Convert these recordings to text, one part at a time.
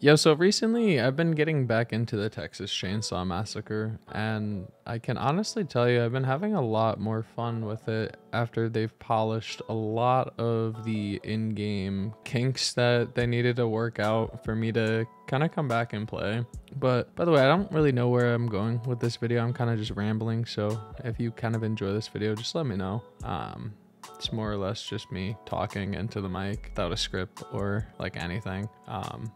Yo, so recently I've been getting back into the Texas Chainsaw Massacre, and I can honestly tell you I've been having a lot more fun with it after they've polished a lot of the in-game kinks that they needed to work out for me to kind of come back and play. But by the way, I don't really know where I'm going with this video. I'm kind of just rambling, so if you kind of enjoy this video, just let me know. It's more or less just me talking into the mic without a script or like anything.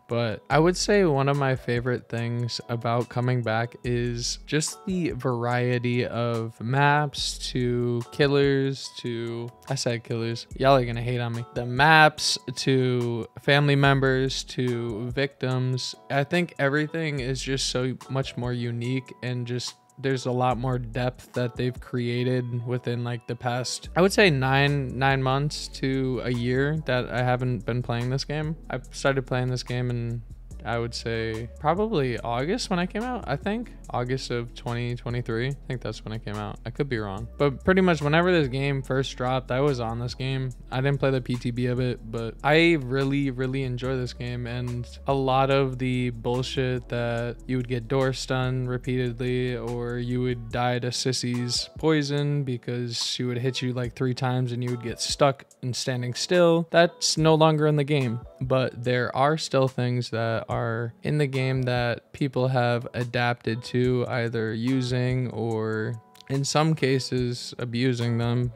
But I would say one of my favorite things about coming back is just the variety of maps to killers to, I said killers, y'all are gonna hate on me. The maps to family members to victims. I think everything is just so much more unique, and just there's a lot more depth that they've created within like the past, I would say nine months to a year that I haven't been playing this game. I started playing this game in, I would say probably August when I came out. I think August of 2023. I think that's when it came out. I could be wrong, but pretty much whenever this game first dropped, I was on this game. I didn't play the PTB of it, but I really enjoy this game. And a lot of the bullshit that you would get door stunned repeatedly, or you would die to Sissy's poison because she would hit you like 3 times and you would get stuck and standing still, that's no longer in the game. But there are still things that are in the game that people have adapted to, either using or in some cases abusing them.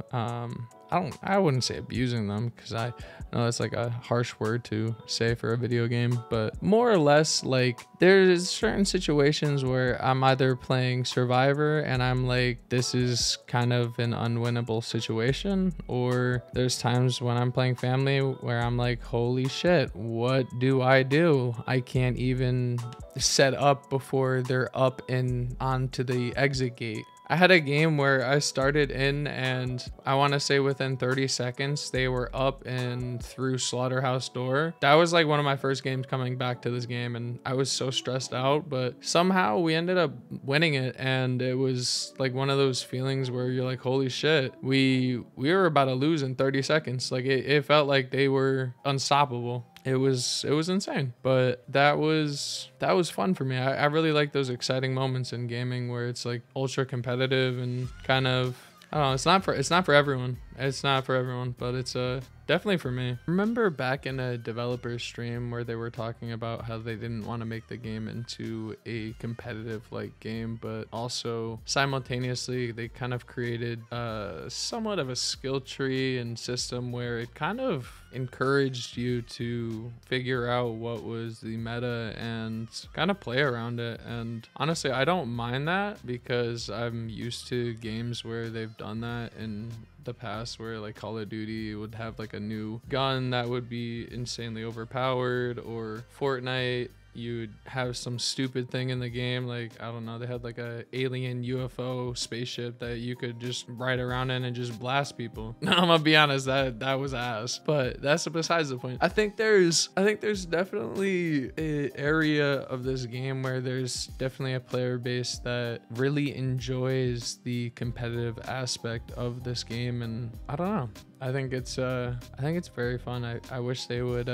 I wouldn't say abusing them, because I know that's like a harsh word to say for a video game, but more or less like there's certain situations where I'm either playing Survivor and I'm like, this is kind of an unwinnable situation, or there's times when I'm playing Family where I'm like, holy shit, what do? I can't even set up before they're up and onto the exit gate. I had a game where I started in, and I want to say within 30 seconds, they were up and through slaughterhouse door. That was like one of my first games coming back to this game, and I was so stressed out, but somehow we ended up winning it. And it was like one of those feelings where you're like, holy shit, we were about to lose in 30 seconds. Like it felt like they were unstoppable. It was insane, but that was fun for me. I really like those exciting moments in gaming where it's like ultra competitive and kind of, I don't know, it's not for everyone. It's not for everyone, but it's definitely for me. Remember back in a developer stream where they were talking about how they didn't want to make the game into a competitive like game, but also simultaneously they kind of created somewhat of a skill tree and system where it kind of encouraged you to figure out what was the meta and kind of play around it. And honestly, I don't mind that, because I'm used to games where they've done that in the past, where like Call of Duty would have like a new gun that would be insanely overpowered, or Fortnite, you'd have some stupid thing in the game, like I don't know, they had like a alien UFO spaceship that you could just ride around in and just blast people. I'm gonna be honest, that was ass, but that's besides the point. I think there's definitely an area of this game where there's definitely a player base that really enjoys the competitive aspect of this game, and I don't know, I think it's very fun. I wish they would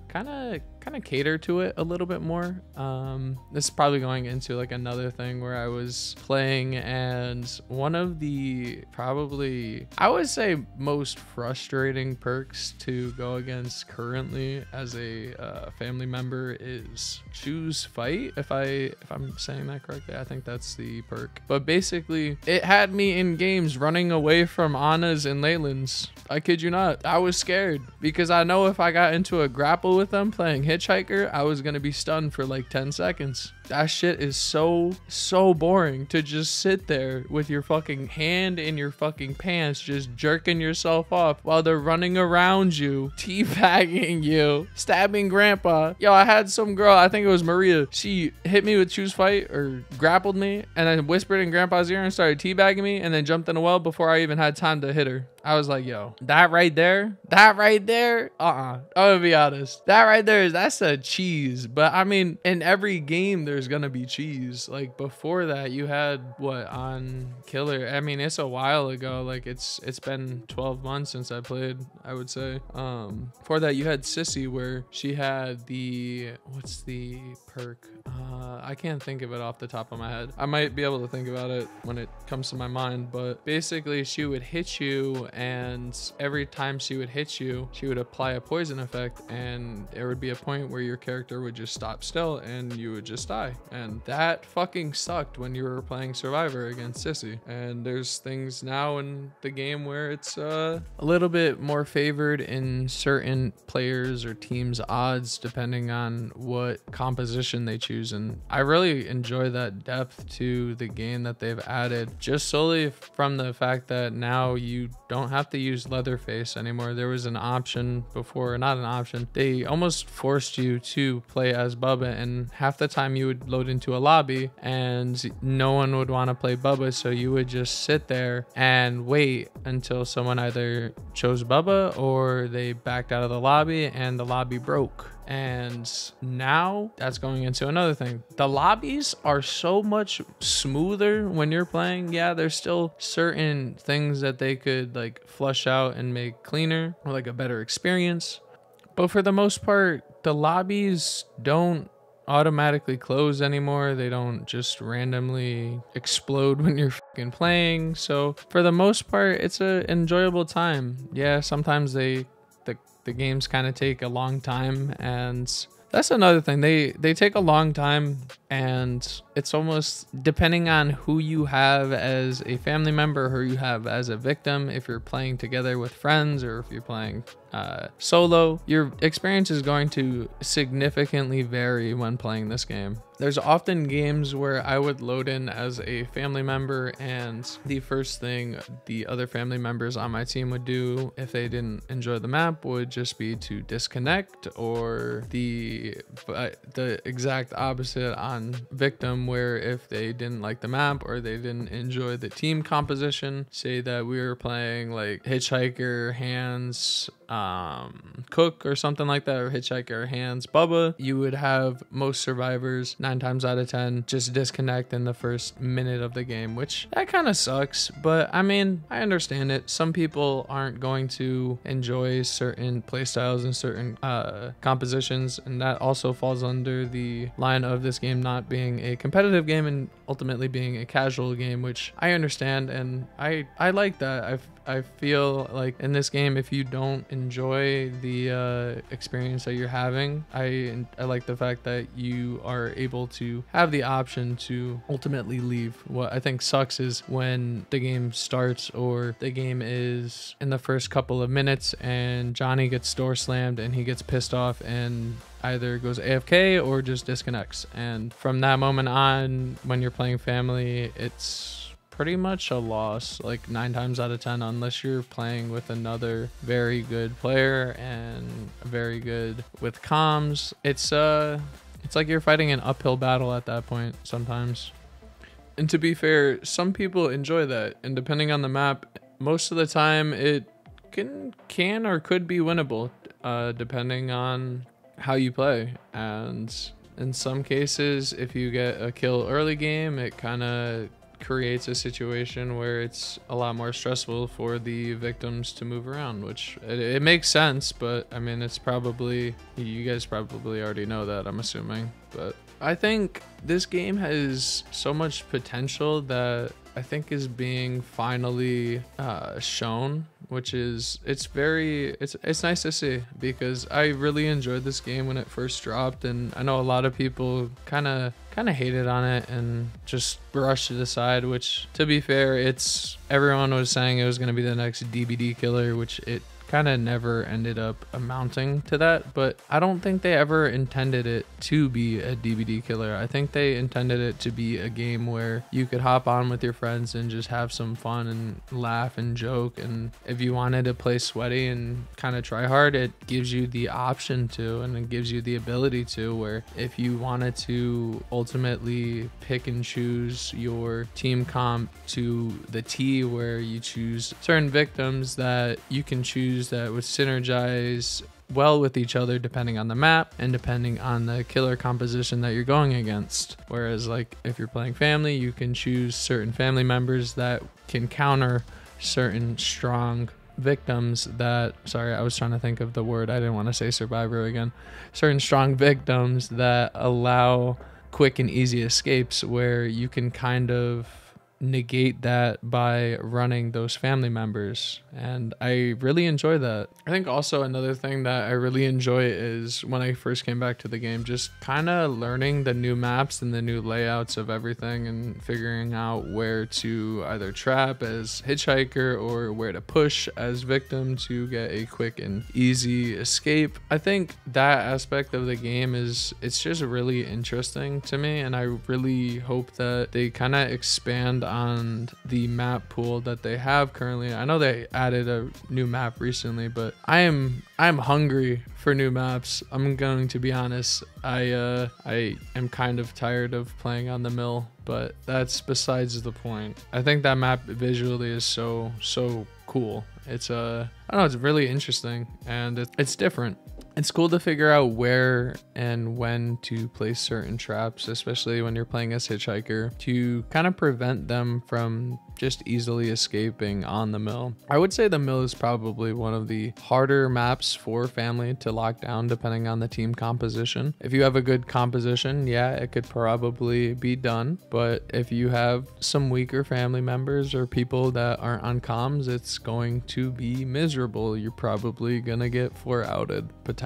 kind of cater to it a little bit more. This is probably going into like another thing where I was playing, and one of the probably, I would say, most frustrating perks to go against currently as a family member is choose fight. If I'm saying that correctly, I think that's the perk. But basically, it had me in games running away from Annas and Leylands. I kid you not. I was scared, because I know if I got into a grapple with them playing Hitchhiker, I was gonna be stunned for like 10 seconds. That shit is so boring, to just sit there with your fucking hand in your fucking pants, just jerking yourself off while they're running around you, teabagging you, stabbing grandpa. Yo, I had some girl, I think it was Maria, she hit me with choose fight or grappled me, and then whispered in grandpa's ear and started teabagging me, and then jumped in a well before I even had time to hit her. I was like, yo, That right there, I'm gonna be honest. That right there, that's a cheese. But I mean, in every game, there's gonna be cheese. Like before that, you had what on Killer? I mean, it's a while ago. Like it's been 12 months since I played, I would say. Before that, you had Sissy, where she had the, what's the perk? I can't think of it off the top of my head. I might be able to think about it when it comes to my mind, but basically she would hit you, and every time she would hit you, she would apply a poison effect, and there would be a point where your character would just stop still and you would just die. And that fucking sucked when you were playing Survivor against Sissy. And there's things now in the game where it's a little bit more favored in certain players or teams' odds depending on what composition they choose. And I really enjoy that depth to the game that they've added, just solely from the fact that now you don't have to use Leatherface anymore. There was an option before, not an option, they almost forced you to play as Bubba, and half the time you would load into a lobby and no one would want to play Bubba, so you would just sit there and wait until someone either chose Bubba or they backed out of the lobby and the lobby broke. And now that's going into another thing. The lobbies are so much smoother when you're playing. Yeah, there's still certain things that they could like flush out and make cleaner or like a better experience. But for the most part, the lobbies don't automatically close anymore. They don't just randomly explode when you're fucking playing. So for the most part, it's an enjoyable time. Yeah, sometimes the games kind of take a long time, and that's another thing. They take a long time, and it's almost depending on who you have as a family member, who you have as a victim. If you're playing together with friends or if you're playing solo, your experience is going to significantly vary when playing this game. There's often games where I would load in as a family member, and the first thing the other family members on my team would do if they didn't enjoy the map would just be to disconnect, or the exact opposite on victim, where if they didn't like the map or they didn't enjoy the team composition, say that we were playing like Hitchhiker, Hands, Cook or something like that, or Hitchhiker, Hands, Bubba, you would have most survivors 9 times out of 10 just disconnect in the first minute of the game, which that kind of sucks. But I mean, I understand it. Some people aren't going to enjoy certain playstyles and certain compositions, and that also falls under the line of this game not being a competitive game and ultimately being a casual game, which I understand, and I like that. I feel like in this game, if you don't enjoy the experience that you're having, I like the fact that you are able to have the option to ultimately leave. What I think sucks is when the game starts or the game is in the first couple of minutes and Johnny gets door slammed and he gets pissed off and either goes AFK or just disconnects. And from that moment on, when you're playing family, it's pretty much a loss, like 9 times out of 10, unless you're playing with another very good player and very good with comms. It's like you're fighting an uphill battle at that point sometimes. And to be fair, some people enjoy that, and depending on the map, most of the time it can or could be winnable, depending on how you play. And in some cases, if you get a kill early game, it kind of creates a situation where it's a lot more stressful for the victims to move around, which it makes sense. But I mean, it's probably, you guys probably already know that, I'm assuming. But I think this game has so much potential that I think is being finally shown, which is, it's nice to see, because I really enjoyed this game when it first dropped, and I know a lot of people kind of hated on it and just brushed it aside, which, to be fair, everyone was saying it was going to be the next DBD killer, which it kind of never ended up amounting to that, but I don't think they ever intended it to be a DVD killer. I think they intended it to be a game where you could hop on with your friends and just have some fun and laugh and joke. And if you wanted to play sweaty and kind of try hard, it gives you the option to, and it gives you the ability to, where if you wanted to ultimately pick and choose your team comp to the T, where you choose certain victims that you can choose that would synergize well with each other depending on the map and depending on the killer composition that you're going against. Whereas like if you're playing family, you can choose certain family members that can counter certain strong victims that, sorry, I was trying to think of the word, I didn't want to say survivor again, certain strong victims that allow quick and easy escapes, where you can kind of negate that by running those family members. And I really enjoy that. I think also another thing that I really enjoy is when I first came back to the game, just kind of learning the new maps and the new layouts of everything and figuring out where to either trap as hitchhiker or where to push as victim to get a quick and easy escape. I think that aspect of the game it's just really interesting to me, and I really hope that they kind of expand on the map pool that they have currently. I know they added a new map recently, but I'm hungry for new maps. I'm going to be honest. I am kind of tired of playing on the mill, but that's besides the point. I think that map visually is so cool. It's I don't know, it's really interesting and it's different. It's cool to figure out where and when to place certain traps, especially when you're playing as hitchhiker, to kind of prevent them from just easily escaping on the mill. I would say the mill is probably one of the harder maps for family to lock down depending on the team composition. If you have a good composition, yeah, it could probably be done. But if you have some weaker family members or people that aren't on comms, it's going to be miserable. You're probably gonna get 4 outed potentially.